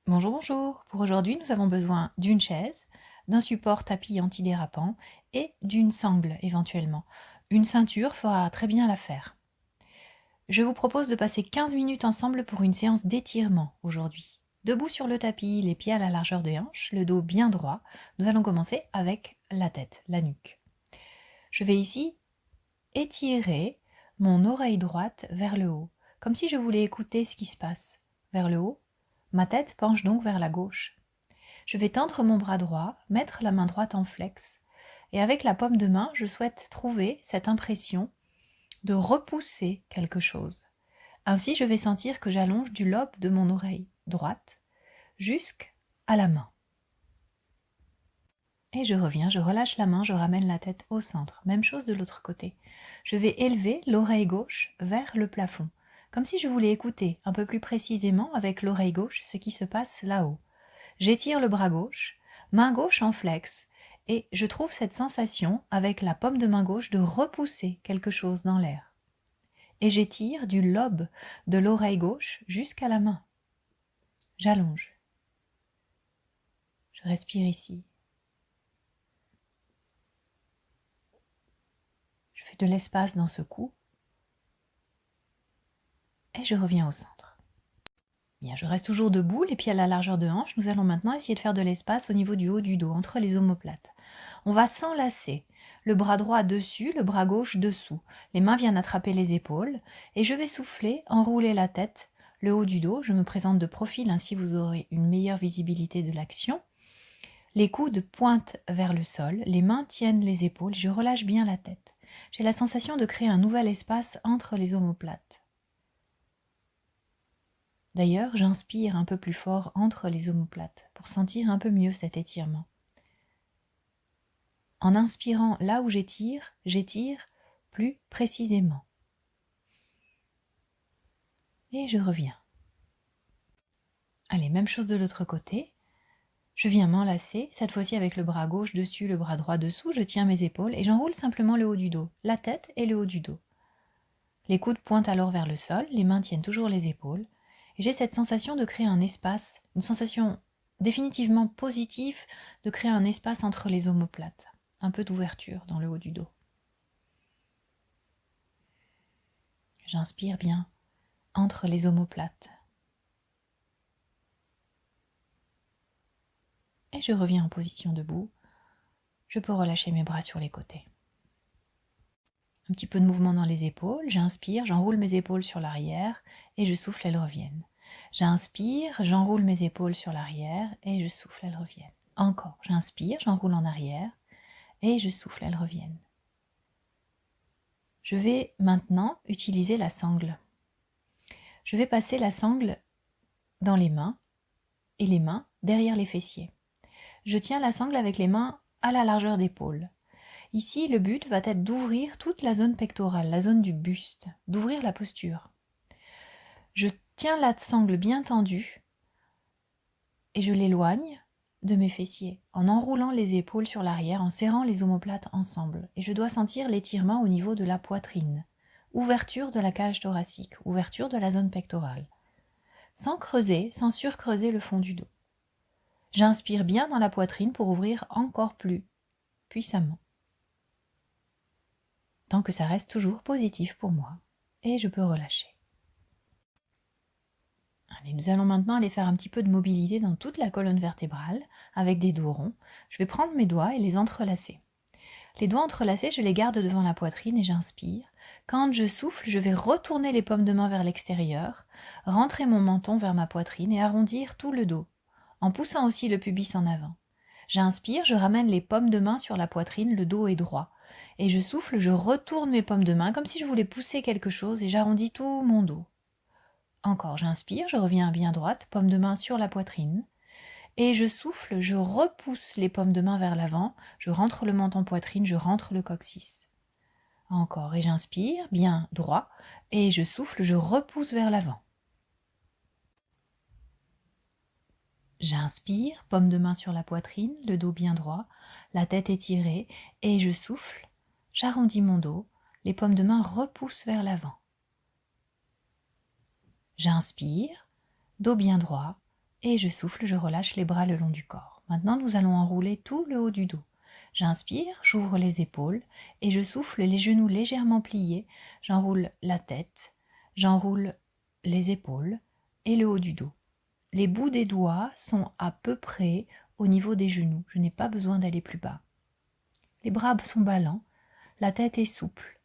Bonjour, bonjour. Pour aujourd'hui, nous avons besoin d'une chaise, d'un support tapis antidérapant et d'une sangle éventuellement. Une ceinture fera très bien l'affaire. Je vous propose de passer 15 minutes ensemble pour une séance d'étirement aujourd'hui. Debout sur le tapis, les pieds à la largeur des hanches, le dos bien droit, nous allons commencer avec la tête, la nuque. Je vais ici étirer mon oreille droite vers le haut, comme si je voulais écouter ce qui se passe. Vers le haut, ma tête penche donc vers la gauche. Je vais tendre mon bras droit, mettre la main droite en flex, et avec la paume de main, je souhaite trouver cette impression de repousser quelque chose. Ainsi, je vais sentir que j'allonge du lobe de mon oreille droite jusqu'à la main. Et je reviens, je relâche la main, je ramène la tête au centre. Même chose de l'autre côté. Je vais élever l'oreille gauche vers le plafond, comme si je voulais écouter un peu plus précisément avec l'oreille gauche ce qui se passe là-haut. J'étire le bras gauche, main gauche en flex, et je trouve cette sensation avec la paume de main gauche de repousser quelque chose dans l'air. Et j'étire du lobe de l'oreille gauche jusqu'à la main. J'allonge. Je respire ici. Je fais de l'espace dans ce cou et je reviens au centre. Bien, je reste toujours debout, les pieds à la largeur de hanche. Nous allons maintenant essayer de faire de l'espace au niveau du haut du dos, entre les omoplates. On va s'enlacer. Le bras droit dessus, le bras gauche dessous. Les mains viennent attraper les épaules et je vais souffler, enrouler la tête, le haut du dos. Je me présente de profil, ainsi vous aurez une meilleure visibilité de l'action. Les coudes pointent vers le sol, les mains tiennent les épaules, je relâche bien la tête. J'ai la sensation de créer un nouvel espace entre les omoplates. D'ailleurs, j'inspire un peu plus fort entre les omoplates pour sentir un peu mieux cet étirement. En inspirant là où j'étire plus précisément. Et je reviens. Allez, même chose de l'autre côté. Je viens m'enlacer, cette fois-ci avec le bras gauche dessus, le bras droit dessous, je tiens mes épaules et j'enroule simplement le haut du dos, la tête et le haut du dos. Les coudes pointent alors vers le sol, les mains tiennent toujours les épaules, et j'ai cette sensation de créer un espace, une sensation définitivement positive de créer un espace entre les omoplates, un peu d'ouverture dans le haut du dos. J'inspire bien entre les omoplates. Et je reviens en position debout. Je peux relâcher mes bras sur les côtés. Un petit peu de mouvement dans les épaules, j'inspire, j'enroule mes épaules sur l'arrière et je souffle, elles reviennent. J'inspire, j'enroule mes épaules sur l'arrière et je souffle, elles reviennent. Encore, j'inspire, j'enroule en arrière et je souffle, elles reviennent. Je vais maintenant utiliser la sangle. Je vais passer la sangle dans les mains et les mains derrière les fessiers. Je tiens la sangle avec les mains à la largeur d'épaule. Ici, le but va être d'ouvrir toute la zone pectorale, la zone du buste, d'ouvrir la posture. Je tiens la sangle bien tendue et je l'éloigne de mes fessiers en enroulant les épaules sur l'arrière, en serrant les omoplates ensemble. Et je dois sentir l'étirement au niveau de la poitrine, ouverture de la cage thoracique, ouverture de la zone pectorale, sans creuser, sans surcreuser le fond du dos. J'inspire bien dans la poitrine pour ouvrir encore plus puissamment, tant que ça reste toujours positif pour moi. Et je peux relâcher. Allez, nous allons maintenant aller faire un petit peu de mobilité dans toute la colonne vertébrale avec des dos ronds. Je vais prendre mes doigts et les entrelacer. Les doigts entrelacés, je les garde devant la poitrine et j'inspire. Quand je souffle, je vais retourner les paumes de main vers l'extérieur, rentrer mon menton vers ma poitrine et arrondir tout le dos, en poussant aussi le pubis en avant. J'inspire, je ramène les paumes de main sur la poitrine, le dos est droit. Et je souffle, je retourne mes paumes de main comme si je voulais pousser quelque chose et j'arrondis tout mon dos. Encore, j'inspire, je reviens bien droite, paume de main sur la poitrine. Et je souffle, je repousse les paumes de main vers l'avant, je rentre le menton poitrine, je rentre le coccyx. Encore, et j'inspire, bien droit, et je souffle, je repousse vers l'avant. J'inspire, paume de main sur la poitrine, le dos bien droit, la tête étirée, et je souffle, j'arrondis mon dos, les paumes de main repoussent vers l'avant. J'inspire, dos bien droit, Et je souffle, je relâche les bras le long du corps. Maintenant, nous allons enrouler tout le haut du dos. J'inspire, j'ouvre les épaules et je souffle les genoux légèrement pliés. J'enroule la tête, j'enroule les épaules et le haut du dos. Les bouts des doigts sont à peu près au niveau des genoux. Je n'ai pas besoin d'aller plus bas. Les bras sont ballants, la tête est souple.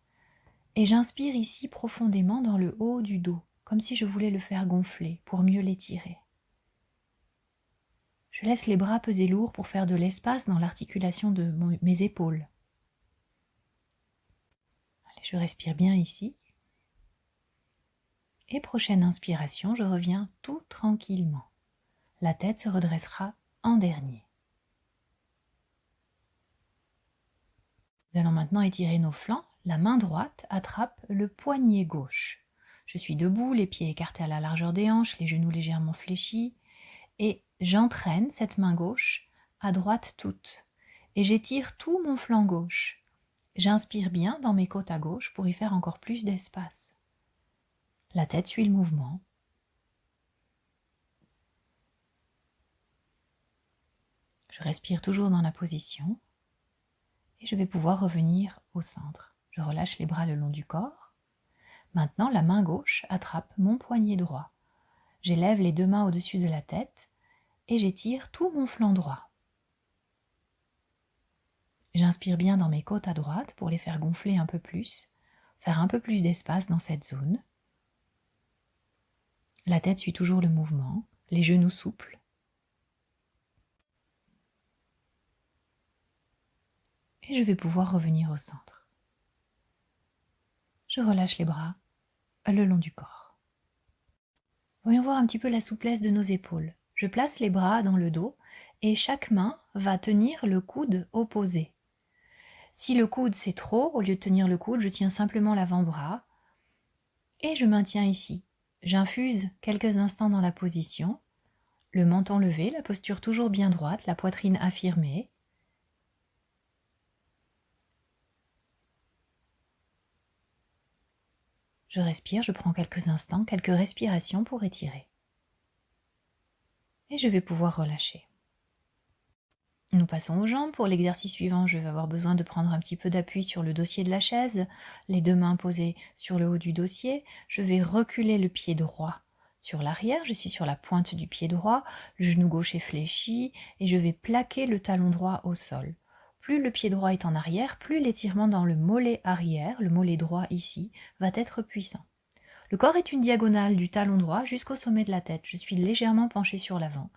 Et j'inspire ici profondément dans le haut du dos, comme si je voulais le faire gonfler pour mieux l'étirer. Je laisse les bras peser lourd pour faire de l'espace dans l'articulation de mes épaules. Allez, je respire bien ici. Et prochaine inspiration, je reviens tout tranquillement. La tête se redressera en dernier. Nous allons maintenant étirer nos flancs. La main droite attrape le poignet gauche. Je suis debout, les pieds écartés à la largeur des hanches, les genoux légèrement fléchis. Et j'entraîne cette main gauche à droite toute. Et j'étire tout mon flanc gauche. J'inspire bien dans mes côtes à gauche pour y faire encore plus d'espace. La tête suit le mouvement. Je respire toujours dans la position. Et je vais pouvoir revenir au centre. Je relâche les bras le long du corps. Maintenant, la main gauche attrape mon poignet droit. J'élève les deux mains au-dessus de la tête et j'étire tout mon flanc droit. J'inspire bien dans mes côtes à droite pour les faire gonfler un peu plus, faire un peu plus d'espace dans cette zone. La tête suit toujours le mouvement, les genoux souples. Et je vais pouvoir revenir au centre. Je relâche les bras le long du corps. Voyons voir un petit peu la souplesse de nos épaules. Je place les bras dans le dos et chaque main va tenir le coude opposé. Si le coude c'est trop, au lieu de tenir le coude, je tiens simplement l'avant-bras et je maintiens ici. J'infuse quelques instants dans la position, le menton levé, la posture toujours bien droite, la poitrine affirmée. Je respire, je prends quelques instants, quelques respirations pour étirer. Et je vais pouvoir relâcher. Nous passons aux jambes. Pour l'exercice suivant, je vais avoir besoin de prendre un petit peu d'appui sur le dossier de la chaise, les deux mains posées sur le haut du dossier. Je vais reculer le pied droit sur l'arrière, je suis sur la pointe du pied droit, le genou gauche est fléchi et je vais plaquer le talon droit au sol. Plus le pied droit est en arrière, plus l'étirement dans le mollet arrière, le mollet droit ici, va être puissant. Le corps est une diagonale du talon droit jusqu'au sommet de la tête. Je suis légèrement penchée sur l'avant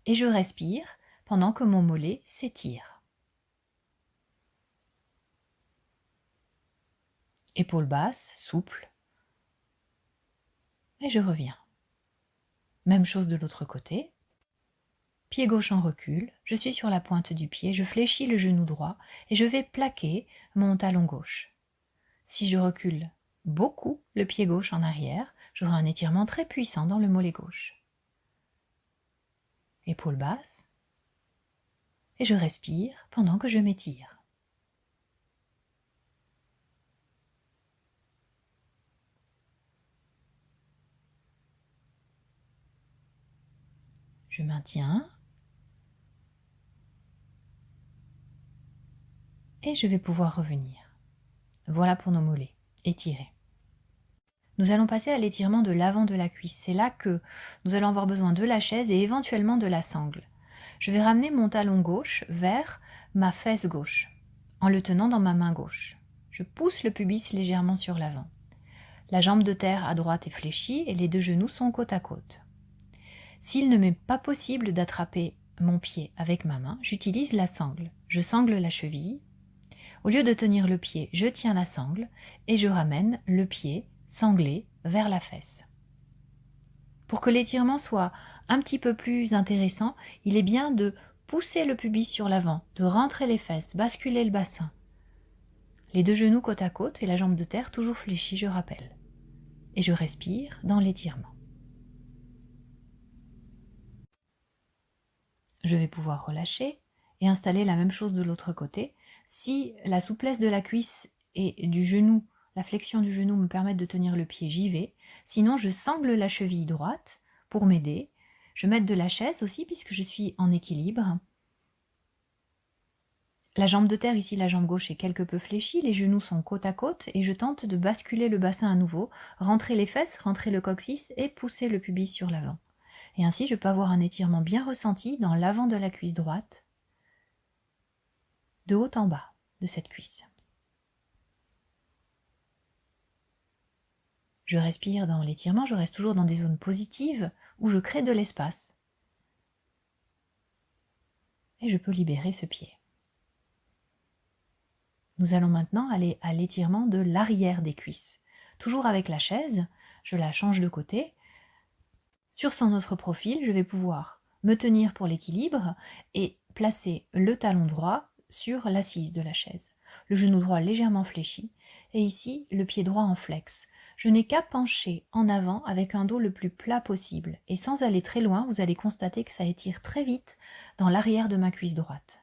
et je respire pendant que mon mollet s'étire. Épaules basses, souples. Et je reviens. Même chose de l'autre côté. Pied gauche en recul, je suis sur la pointe du pied, je fléchis le genou droit et je vais plaquer mon talon gauche. Si je recule beaucoup le pied gauche en arrière, j'aurai un étirement très puissant dans le mollet gauche. Épaules basses. Et je respire pendant que je m'étire. Je maintiens. Et je vais pouvoir revenir. Voilà pour nos mollets, étirés. Nous allons passer à l'étirement de l'avant de la cuisse. C'est là que nous allons avoir besoin de la chaise et éventuellement de la sangle. Je vais ramener mon talon gauche vers ma fesse gauche, en le tenant dans ma main gauche. Je pousse le pubis légèrement sur l'avant. La jambe de terre à droite est fléchie et les deux genoux sont côte à côte. S'il ne m'est pas possible d'attraper mon pied avec ma main, j'utilise la sangle. Je sangle la cheville. Au lieu de tenir le pied, je tiens la sangle et je ramène le pied sanglé vers la fesse. Pour que l'étirement soit un petit peu plus intéressant, il est bien de pousser le pubis sur l'avant, de rentrer les fesses, basculer le bassin. Les deux genoux côte à côte et la jambe de terre toujours fléchie, je rappelle. Et je respire dans l'étirement. Je vais pouvoir relâcher et installer la même chose de l'autre côté. Si la souplesse de la cuisse et du genou, la flexion du genou me permettent de tenir le pied, j'y vais. Sinon, je sangle la cheville droite pour m'aider. Je m'aide de la chaise aussi puisque je suis en équilibre. La jambe de terre, ici la jambe gauche, est quelque peu fléchie, les genoux sont côte à côte et je tente de basculer le bassin à nouveau, rentrer les fesses, rentrer le coccyx et pousser le pubis sur l'avant. Et ainsi, je peux avoir un étirement bien ressenti dans l'avant de la cuisse droite, de haut en bas de cette cuisse. Je respire dans l'étirement, je reste toujours dans des zones positives où je crée de l'espace. Et je peux libérer ce pied. Nous allons maintenant aller à l'étirement de l'arrière des cuisses. Toujours avec la chaise, je la change de côté. Sur son autre profil, je vais pouvoir me tenir pour l'équilibre et placer le talon droit sur l'assise de la chaise. Le genou droit légèrement fléchi et ici le pied droit en flex. Je n'ai qu'à pencher en avant avec un dos le plus plat possible et sans aller très loin, vous allez constater que ça étire très vite dans l'arrière de ma cuisse droite.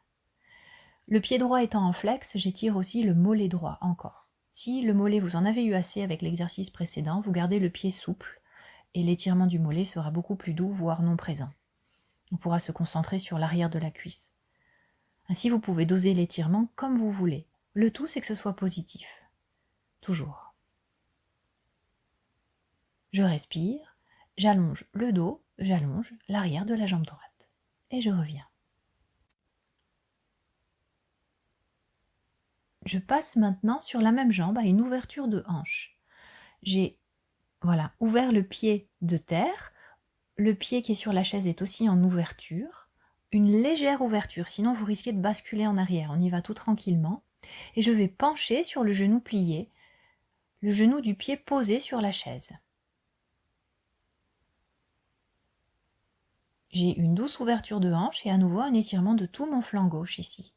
Le pied droit étant en flex, j'étire aussi le mollet droit encore. Si le mollet vous en avez eu assez avec l'exercice précédent, vous gardez le pied souple et l'étirement du mollet sera beaucoup plus doux, voire non présent. On pourra se concentrer sur l'arrière de la cuisse. Ainsi, vous pouvez doser l'étirement comme vous voulez. Le tout, c'est que ce soit positif. Toujours. Je respire, j'allonge le dos, j'allonge l'arrière de la jambe droite. Et je reviens. Je passe maintenant sur la même jambe à une ouverture de hanche. J'ai ouvert le pied de terre. Le pied qui est sur la chaise est aussi en ouverture. Une légère ouverture, sinon vous risquez de basculer en arrière. On y va tout tranquillement. Et je vais pencher sur le genou plié, le genou du pied posé sur la chaise. J'ai une douce ouverture de hanche et à nouveau un étirement de tout mon flanc gauche ici.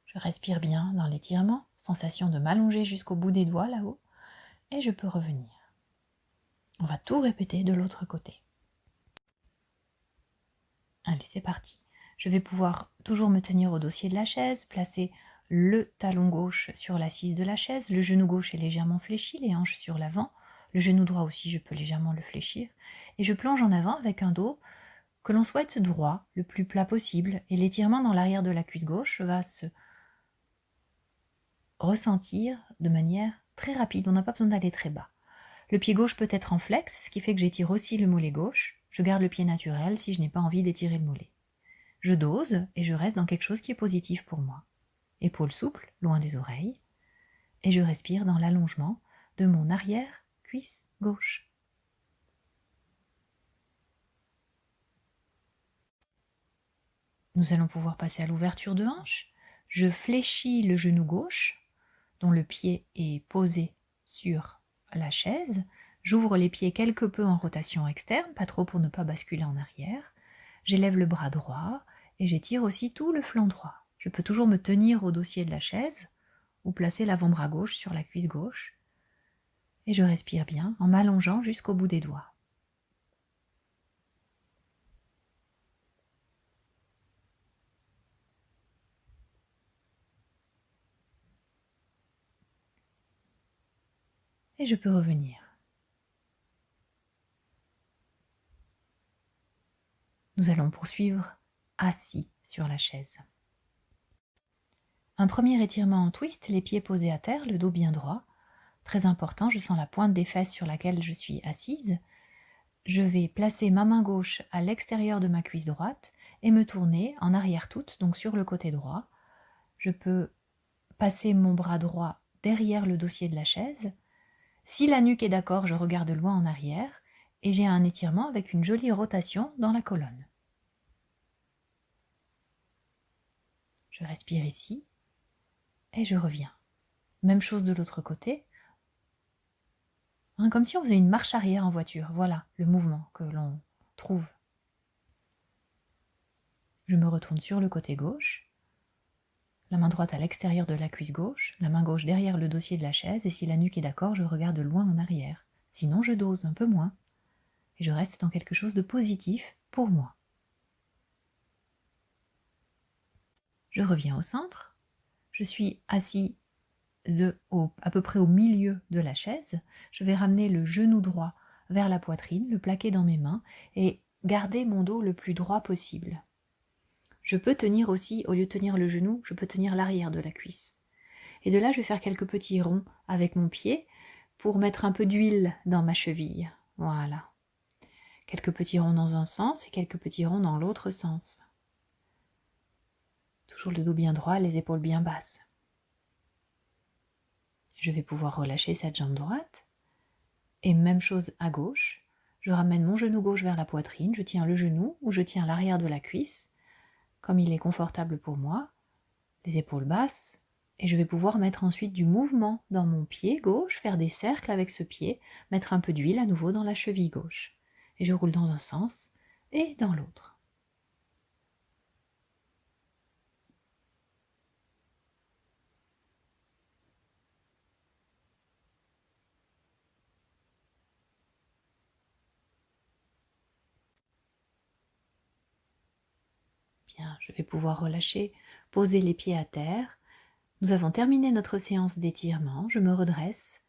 Je respire bien dans l'étirement, sensation de m'allonger jusqu'au bout des doigts là-haut, et je peux revenir. On va tout répéter de l'autre côté. Allez, c'est parti. Je vais pouvoir toujours me tenir au dossier de la chaise, placer le talon gauche sur l'assise de la chaise, le genou gauche est légèrement fléchi, les hanches sur l'avant, le genou droit aussi, je peux légèrement le fléchir, et je plonge en avant avec un dos que l'on souhaite droit, le plus plat possible, et l'étirement dans l'arrière de la cuisse gauche va se ressentir de manière très rapide, on n'a pas besoin d'aller très bas. Le pied gauche peut être en flex, ce qui fait que j'étire aussi le mollet gauche. Je garde le pied naturel si je n'ai pas envie d'étirer le mollet. Je dose et je reste dans quelque chose qui est positif pour moi. Épaules souples, loin des oreilles. Et je respire dans l'allongement de mon arrière cuisse gauche. Nous allons pouvoir passer à l'ouverture de hanche. Je fléchis le genou gauche, dont le pied est posé sur la chaise. J'ouvre les pieds quelque peu en rotation externe, pas trop pour ne pas basculer en arrière. J'élève le bras droit et j'étire aussi tout le flanc droit. Je peux toujours me tenir au dossier de la chaise ou placer l'avant-bras gauche sur la cuisse gauche. Et je respire bien en m'allongeant jusqu'au bout des doigts. Et je peux revenir. Nous allons poursuivre assis sur la chaise. Un premier étirement en twist, les pieds posés à terre, le dos bien droit. Très important, je sens la pointe des fesses sur laquelle je suis assise. Je vais placer ma main gauche à l'extérieur de ma cuisse droite et me tourner en arrière toute, donc sur le côté droit. Je peux passer mon bras droit derrière le dossier de la chaise. Si la nuque est d'accord, je regarde loin en arrière et j'ai un étirement avec une jolie rotation dans la colonne. Je respire ici et je reviens. Même chose de l'autre côté. Comme si on faisait une marche arrière en voiture. Voilà le mouvement que l'on trouve. Je me retourne sur le côté gauche, la main droite à l'extérieur de la cuisse gauche, la main gauche derrière le dossier de la chaise, et si la nuque est d'accord, je regarde loin en arrière. Sinon, je dose un peu moins, et je reste dans quelque chose de positif pour moi. Je reviens au centre, Je suis assise à peu près au milieu de la chaise. Je vais ramener le genou droit vers la poitrine, le plaquer dans mes mains et garder mon dos le plus droit possible. Je peux tenir aussi, au lieu de tenir le genou, je peux tenir l'arrière de la cuisse. Et de là, je vais faire quelques petits ronds avec mon pied pour mettre un peu d'huile dans ma cheville. Voilà. Quelques petits ronds dans un sens et quelques petits ronds dans l'autre sens. Toujours le dos bien droit, les épaules bien basses. Je vais pouvoir relâcher cette jambe droite. Et même chose à gauche. Je ramène mon genou gauche vers la poitrine, je tiens le genou ou je tiens l'arrière de la cuisse, comme il est confortable pour moi, les épaules basses, et je vais pouvoir mettre ensuite du mouvement dans mon pied gauche, faire des cercles avec ce pied, mettre un peu d'huile à nouveau dans la cheville gauche. Et je roule dans un sens et dans l'autre. Bien, je vais pouvoir relâcher, poser les pieds à terre. Nous avons terminé notre séance d'étirement. Je me redresse.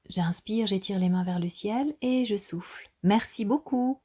J'inspire, j'étire les mains vers le ciel et je souffle. Merci beaucoup.